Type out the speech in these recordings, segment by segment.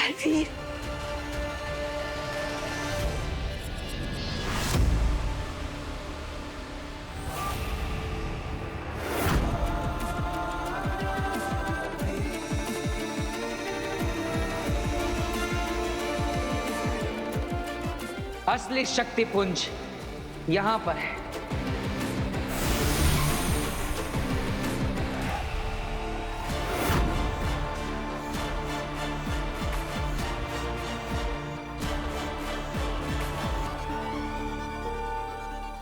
बालवीर, असली शक्ति पुंज यहां पर है।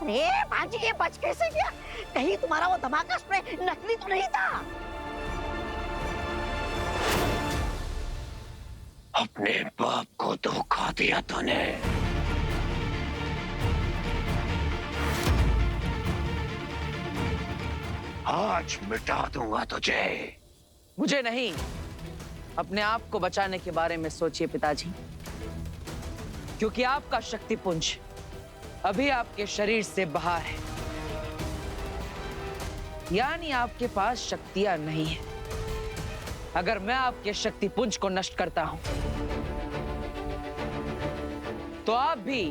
अरे भांजी, ये बच कैसे गया? कहीं तुम्हारा वो धमाका स्प्रे नकली तो नहीं था? अपने बाप को धोखा दिया तूने। आज मिटा दूंगा तुझे। मुझे नहीं, अपने आप को बचाने के बारे में सोचिए पिताजी, क्योंकि आपका शक्ति पुंज अभी आपके शरीर से बाहर है, यानी आपके पास शक्तियां नहीं है। अगर मैं आपके शक्ति पुंज को नष्ट करता हूं तो आप भी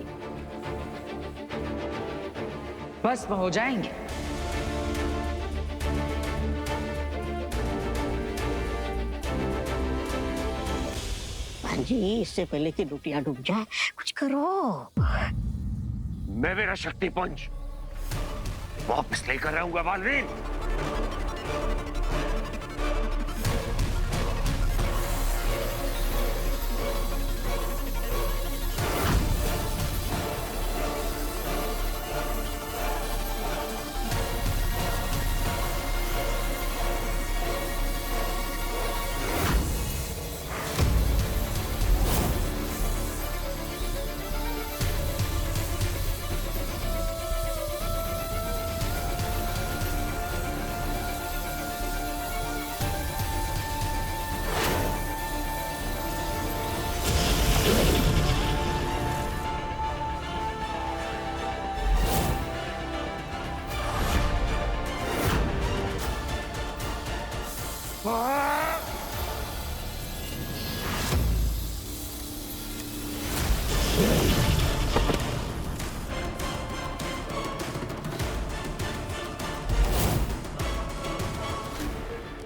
भस्म हो जाएंगे। भांजी, इससे पहले कि लुटिया डूब जाए, कुछ करो। मैं मेरा शक्ति पुंज वापस लेकर रहूंगा बालवीर।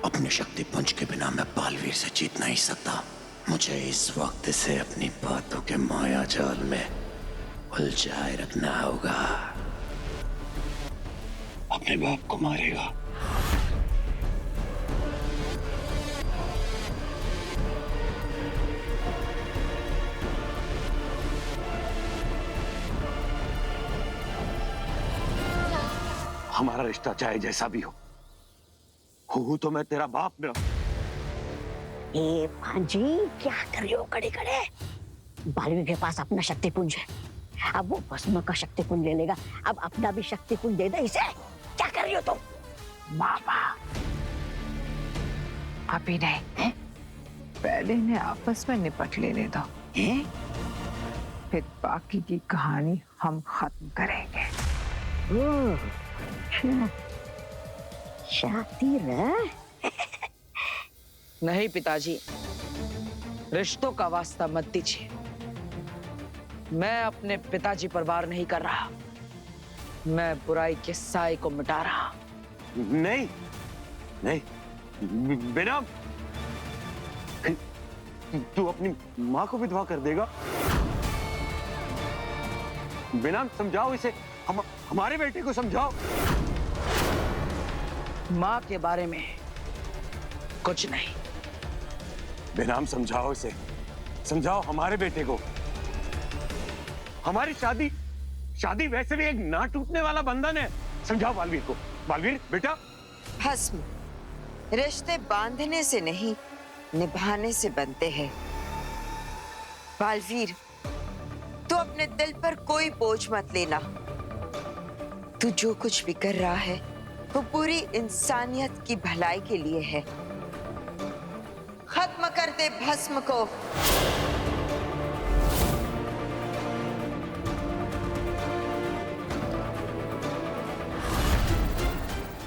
अपने शक्ति पुंज के बिना मैं बालवीर से जीत नहीं सकता। मुझे इस वक्त से अपनी बातों के माया जाल में उलझाए रखना होगा। अपने बाप को मारेगा। हमारा रिश्ता चाहे जैसा भी हो तो मैं तेरा बाप ना। ए भांजी, क्या कर रही हो खड़े खड़े? बालवीर के पास अपना शक्ति पुंज है, अब वो भस्म का शक्ति पुंज ले लेगा। अब अपना भी शक्ति पुंज दे दे इसे। क्या कर रही हो तुम? मामा, अभी नहीं है? पहले इन्हें आपस में निपट लेने दो, फिर बाकी की कहानी हम खत्म करेंगे। शातिर है? नहीं पिताजी, रिश्तों का वास्ता मत दीजिए। मैं अपने पिताजी पर वार नहीं कर रहा, मैं बुराई के साए को मिटा रहा। नहीं नहीं, बिना तू अपनी माँ को विधवा कर देगा। बिना समझाओ इसे, हमारे बेटे को समझाओ। माँ के बारे में कुछ नहीं। बेनाम समझाओ इसे, समझाओ हमारे बेटे को। हमारी शादी वैसे भी एक ना टूटने वाला बंधन है। समझाओ बालवीर को। बालवीर बेटा, भस्म रिश्ते बांधने से नहीं, निभाने से बनते हैं। बालवीर, तू अपने दिल पर कोई बोझ मत लेना। तू जो कुछ भी कर रहा है वो पूरी इंसानियत की भलाई के लिए है। खत्म कर दे भस्म को।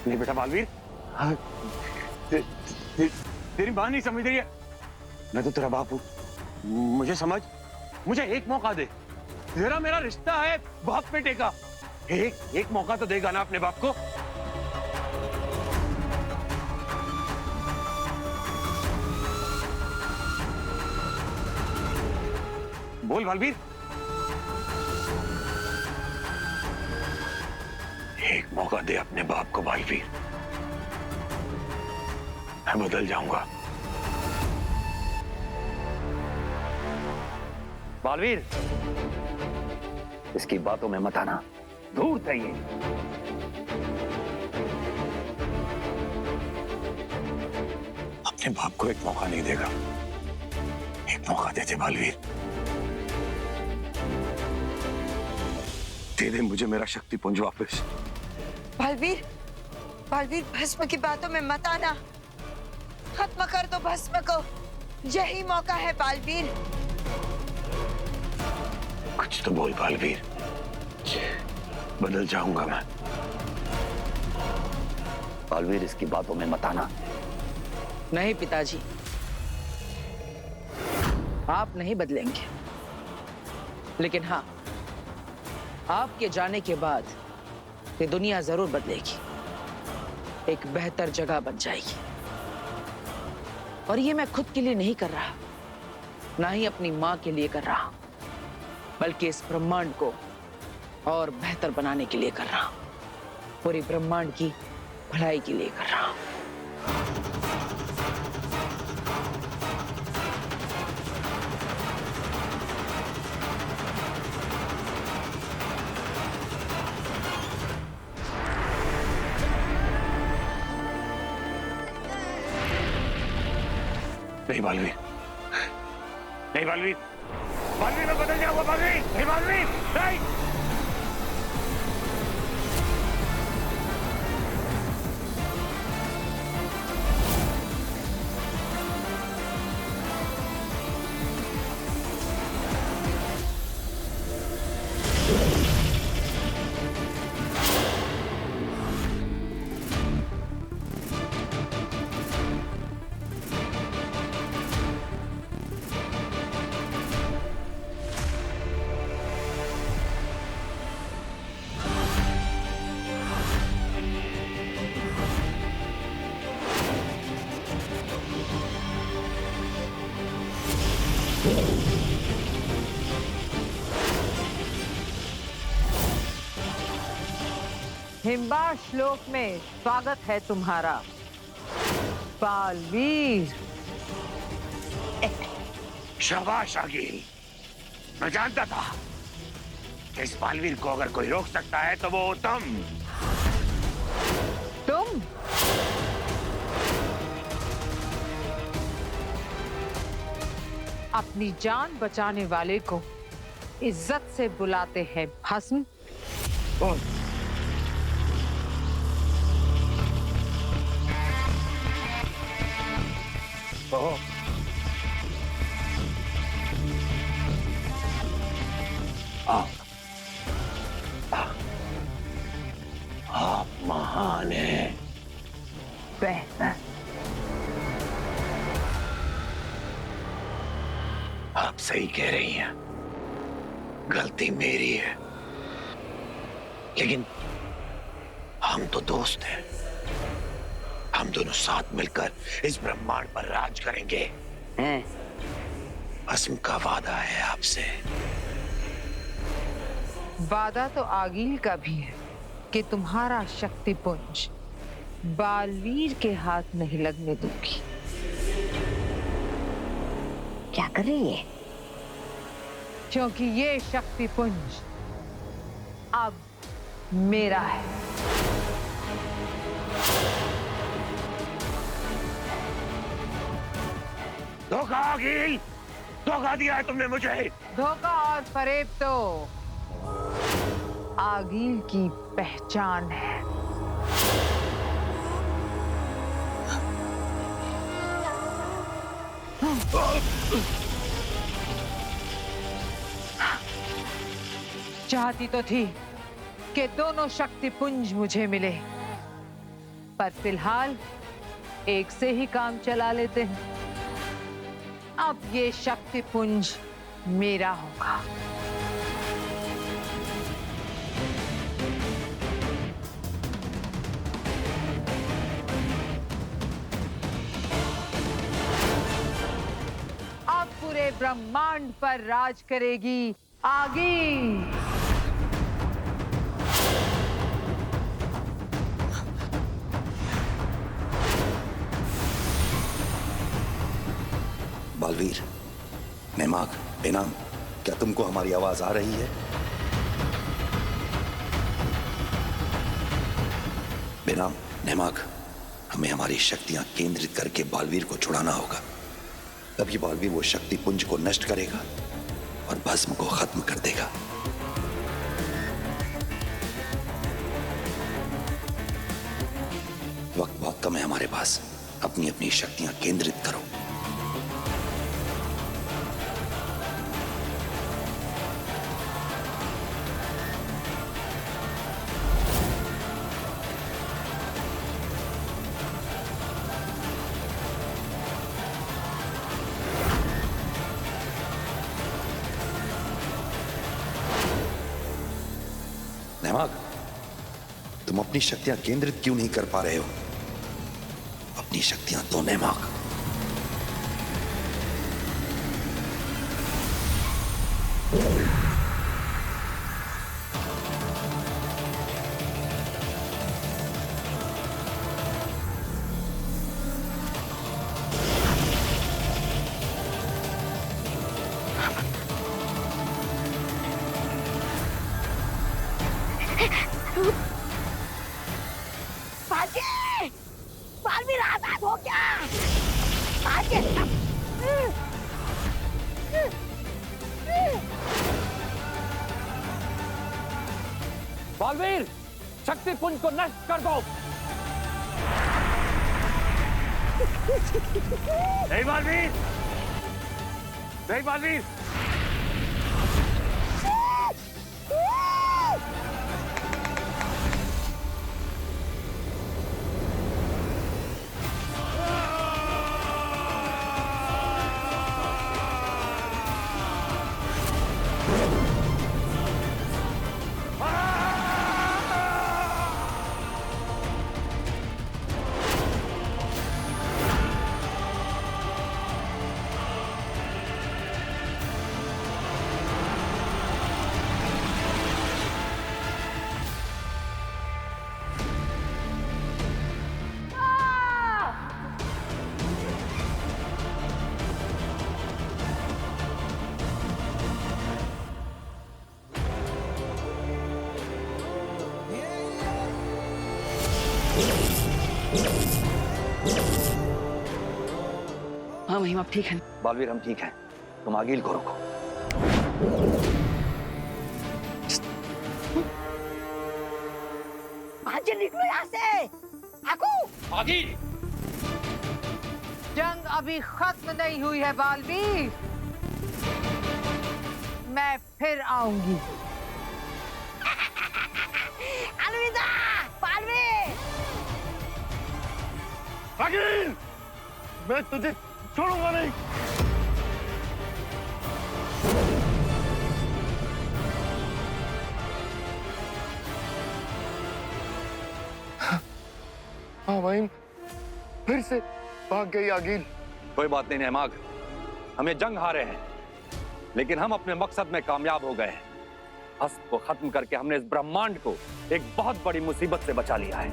नहीं बेटा बालवीर, तेरी मां नहीं समझ रही है। मैं तो तेरा बाप हूं, मुझे एक मौका दे। जरा मेरा रिश्ता है बाप बेटे का। एक मौका तो देगा ना अपने बाप को। बोल बालवीर। एक मौका दे अपने बाप को बालवीर, मैं बदल जाऊंगा। बालवीर, इसकी बातों में मत आना, दूर रहिए। अपने बाप को एक मौका नहीं देगा। एक मौका देते बालवीर, दे दे मुझे मेरा शक्तिपुंज वापस। बालवीर, बालवीर भस्म की बातों में मत आना, खत्म कर दो भस्म को, यही मौका है बालवीर। कुछ तो बोल बालवीर, बदल जाऊंगा मैं। बालवीर, इसकी बातों में मत आना। नहीं पिताजी, आप नहीं बदलेंगे, लेकिन हाँ, आपके जाने के बाद ये दुनिया जरूर बदलेगी, एक बेहतर जगह बन जाएगी। और ये मैं खुद के लिए नहीं कर रहा, ना ही अपनी मां के लिए कर रहा, बल्कि इस ब्रह्मांड को और बेहतर बनाने के लिए कर रहा हूं, पूरी ब्रह्मांड की भलाई के लिए कर रहा हूं। नहीं बालवीर, नहीं बालवीर, बालवीर मैं बदल जाऊंगा। बालवीर, नहीं बालवीर, नहीं। हिम्बा श्लोक में स्वागत है तुम्हारा बालवीर। शाबाश आगिल, मैं जानता था कि इस बालवीर को अगर कोई रोक सकता है तो वो तुम। अपनी जान बचाने वाले को इज्जत से बुलाते हैं भस्म। आप महान हैं। बेहतर। आप सही कह रही हैं, गलती मेरी है, लेकिन हम तो दोस्त हैं। हम दोनों साथ मिलकर इस ब्रह्मांड पर राज करेंगे। भस्म का वादा है आपसे। वादा तो आगिल का भी है कि तुम्हारा शक्तिपुंज बालवीर के हाथ नहीं लगने दूंगी। क्या कर रही है? क्योंकि ये शक्तिपुंज अब मेरा है। धोखा आगिल, धोखा दिया है तुमने मुझे। धोखा और फरेब तो आगिल की पहचान है। चाहती तो थी कि दोनों शक्तिपुंज मुझे मिले, पर फिलहाल एक से ही काम चला लेते हैं। अब ये शक्ति पुंज मेरा होगा। अब पूरे ब्रह्मांड पर राज करेगी आगी। बालवीर, नेमाग, बेनाम, क्या तुमको हमारी आवाज आ रही है? बेनाम, नेमाग, हमें हमारी शक्तियां केंद्रित करके बालवीर को छुड़ाना होगा। तभी बालवीर वो शक्ति पुंज को नष्ट करेगा और भस्म को खत्म कर देगा। वक्त बहुत कम है हमारे पास। अपनी अपनी शक्तियां केंद्रित करो। नेमाग, तुम अपनी शक्तियां केंद्रित क्यों नहीं कर पा रहे हो? अपनी शक्तियां दो नेमाग। बाजी! बालवीर आजाद हो गया! बाजी! बालवीर, शक्ति पुंज को नष्ट कर दो। नहीं बालवीर, नहीं बालवीर। हाँ महिमा, आप ठीक है? बालवीर, हम ठीक हैं। तुम आगिल को रोको। बाजी निकलो यहाँ से! आगू! आगिल! जंग अभी खत्म नहीं हुई है बालवीर। मैं फिर आऊंगी। अलविदा बालवीर! आगिल! मैं तुझे छोड़ूंगा नहीं। हाँ भाई, फिर से भाग गई आगिल। कोई बात नहीं नेमाग, हमें जंग हारे हैं, लेकिन हम अपने मकसद में कामयाब हो गए हैं। हस्त को खत्म करके हमने इस ब्रह्मांड को एक बहुत बड़ी मुसीबत से बचा लिया है।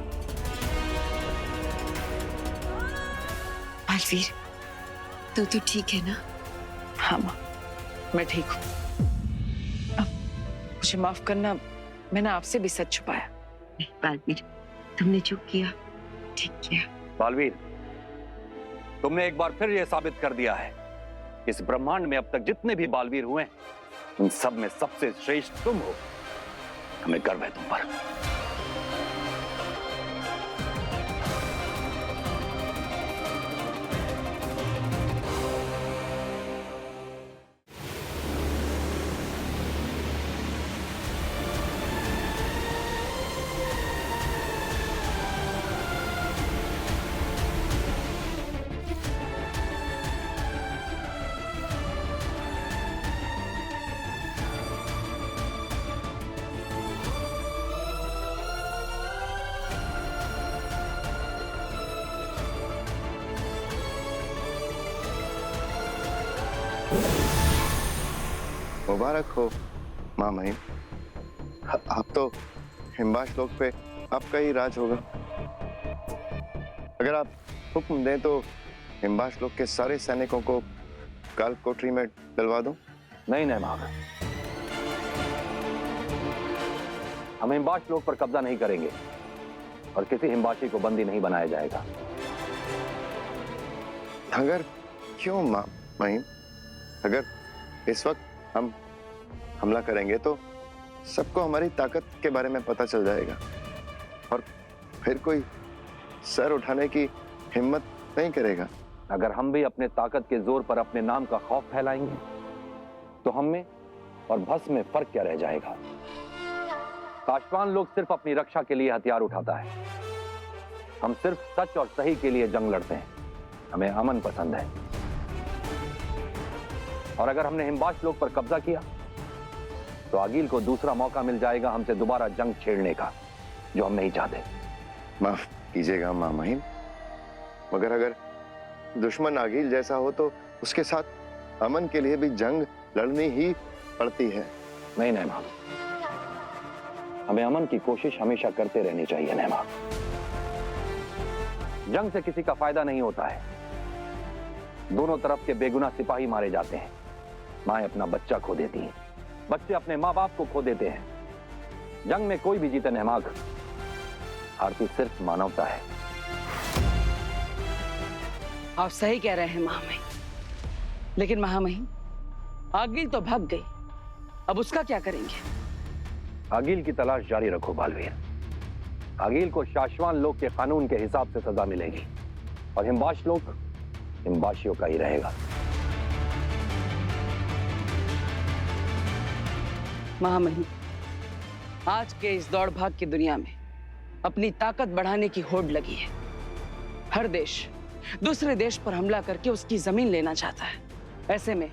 बालवीर, तू तो ठीक है ना? हाँ माँ, मैं ठीक हूँ। अब मुझे माफ करना, मैंने आपसे भी सच छुपाया। नहीं बालवीर, तुमने जो किया ठीक किया। बालवीर, तुमने एक बार फिर यह साबित कर दिया है कि इस ब्रह्मांड में अब तक जितने भी बालवीर हुए उन सब में सबसे श्रेष्ठ तुम हो। हमें गर्व है तुम पर। मुबारक हो माँ महिम। आप तो हिमबाश लोक पे आपका ही राज होगा। अगर आप हुक्म दें तो हिमबाश लोक के सारे सैनिकों को काल कोठरी में डलवा दूं? नहीं नैमाग, हम हिमबाश लोक पर कब्जा नहीं करेंगे और किसी हिमबाशी को बंदी नहीं बनाया जाएगा। अगर क्यों माँ महिम? अगर इस वक्त हम हमला करेंगे तो सबको हमारी ताकत के बारे में पता चल जाएगा और फिर कोई सर उठाने की हिम्मत नहीं करेगा। अगर हम भी अपने ताकत के जोर पर अपने नाम का खौफ फैलाएंगे तो हम में और भस्म में फर्क क्या रह जाएगा? काशवान लोग सिर्फ अपनी रक्षा के लिए हथियार उठाता है, हम सिर्फ सच और सही के लिए जंग लड़ते हैं। हमें अमन पसंद है और अगर हमने हिमबाश लोक पर कब्जा किया तो आगिल को दूसरा मौका मिल जाएगा हमसे दोबारा जंग छेड़ने का, जो हम नहीं चाहते। माफ कीजिएगा माँ महिम, मगर अगर दुश्मन आगिल जैसा हो तो उसके साथ अमन के लिए भी जंग लड़नी ही पड़ती है। नहीं नैमा, हमें अमन की कोशिश हमेशा करते रहनी चाहिए नैमा। जंग से किसी का फायदा नहीं होता है, दोनों तरफ के बेगुनाह सिपाही मारे जाते हैं, माएं अपना बच्चा खो देती हैं, बच्चे अपने माँ बाप को खो देते हैं। जंग में कोई भी जीते नहमाग, हारती सिर्फ मानवता है। आप सही कह रहे हैं महामहिम, लेकिन महामहिम आगिल तो भाग गई, अब उसका क्या करेंगे? आगिल की तलाश जारी रखो बालवीर। आगिल को शाश्वान लोक के कानून के हिसाब से सजा मिलेगी और हिमबाश लोक हिमबाशियों का ही रहेगा। महामहिम, आज के इस दौड़ भाग की दुनिया में अपनी ताकत बढ़ाने की होड़ लगी है। हर देश दूसरे देश पर हमला करके उसकी जमीन लेना चाहता है। ऐसे में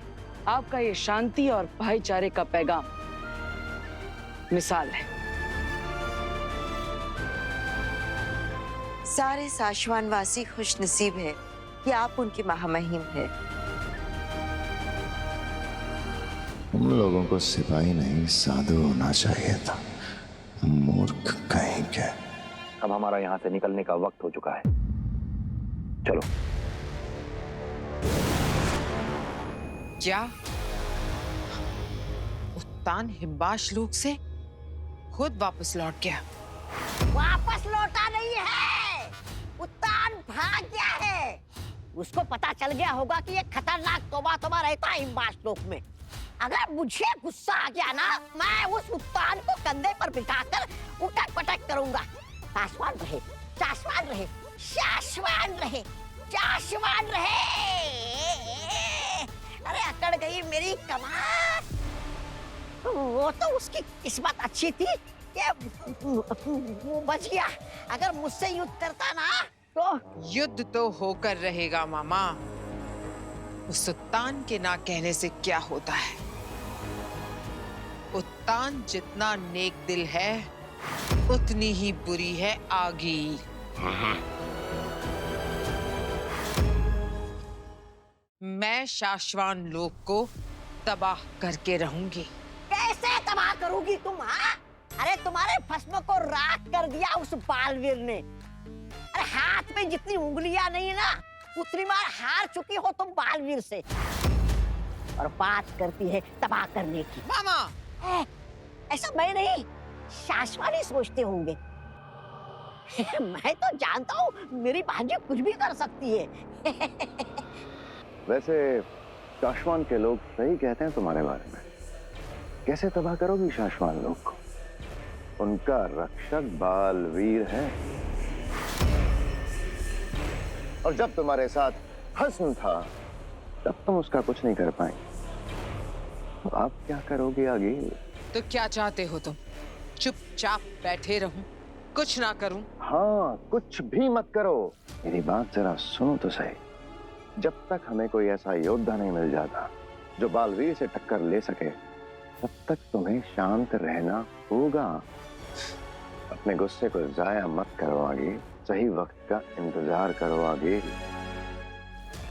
आपका ये शांति और भाईचारे का पैगाम मिसाल है। सारे साशवान वासी खुश नसीब है कि आप उनकी महामहिम है। उन लोगों को सिपाही नहीं साधु होना चाहिए था, मूर्ख कहीं के। अब हमारा यहां से निकलने का वक्त हो चुका है, चलो। क्या उत्तान हिमबाश लोक से खुद वापस लौट गया? वापस लौटा नहीं है, उत्तान भाग गया है। उसको पता चल गया होगा कि ये खतरनाक तौबा रहता है हिमबाश लोक में। अगर मुझे गुस्सा आ गया ना, मैं उस उत्तान को कंधे पर बिठाकर उठक पटक करूंगा। शाश्वान रहे, शाश्वान रहे, शाश्वान रहे, शाश्वान रहे। अरे अकड़ गई मेरी कमान। वो तो उसकी किस्मत अच्छी थी कि वो बच गया। अगर मुझसे युद्ध करता ना तो युद्ध तो होकर रहेगा मामा। उस उत्तान के ना कहने से क्या होता है? उत्तान जितना नेक दिल है उतनी ही बुरी है आगिल। मैं शाश्वान लोक को तबाह करके रहूंगी। कैसे तबाह करूंगी तुम? हाँ, अरे तुम्हारे भस्म को राख कर दिया उस बालवीर ने। अरे हाथ में जितनी उंगलियां नहीं ना, उतनी बार हार चुकी हो तुम बालवीर से, और बात करती है तबाह करने की। मामा ऐसा मैं नहीं, शाश्वान ही सोचते होंगे। मैं तो जानता हूँ मेरी भांजी कुछ भी कर सकती है। वैसे शाश्वान के लोग सही कहते हैं तुम्हारे बारे में। कैसे तबाह करोगी शाश्वान लोग को? उनका रक्षक बालवीर है, और जब तुम्हारे साथ हस्न था तब तुम उसका कुछ नहीं कर पाए। तो आप क्या करोगे आगे? तो क्या चाहते हो तुम? चुपचाप बैठे रहूं, कुछ ना करूं? हाँ, कुछ भी मत करो। मेरी बात जरा सुनो तो सही। जब तक हमें कोई ऐसा योद्धा नहीं मिल जाता जो बालवीर से टक्कर ले सके, तब तक तुम्हें शांत रहना होगा। अपने गुस्से को जाया मत करो आगे, सही वक्त का इंतजार करो आगे।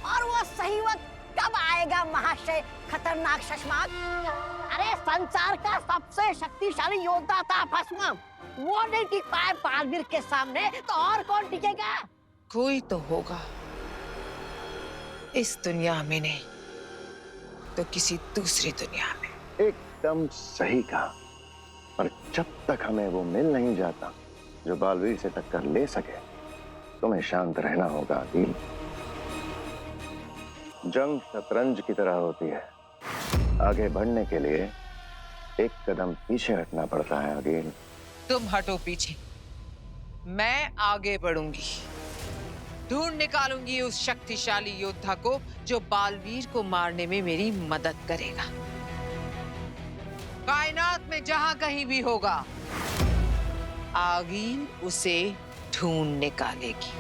और वो सही वक्त कब आएगा महाशय खतरनाक शशमाक। अरे संसार का सबसे शक्तिशाली योद्धा था भस्म, वो नहीं टिक पाए बालवीर के सामने तो और कौन टिकेगा? कोई तो होगा, इस दुनिया में नहीं तो किसी दूसरी दुनिया में। एकदम सही कहा। पर जब तक हमें वो मिल नहीं जाता जो बालवीर से टक्कर ले सके, तुम्हें शांत रहना होगा अकील। जंग शतरंज की तरह होती है, आगे बढ़ने के लिए एक कदम पीछे हटना पड़ता है अकील। तुम हटो पीछे, मैं आगे बढ़ूंगी। ढूंढ निकालूंगी उस शक्तिशाली योद्धा को जो बालवीर को मारने में मेरी मदद करेगा। कायनात में जहां कहीं भी होगा, आगीन उसे ढूंढ निकालेगी।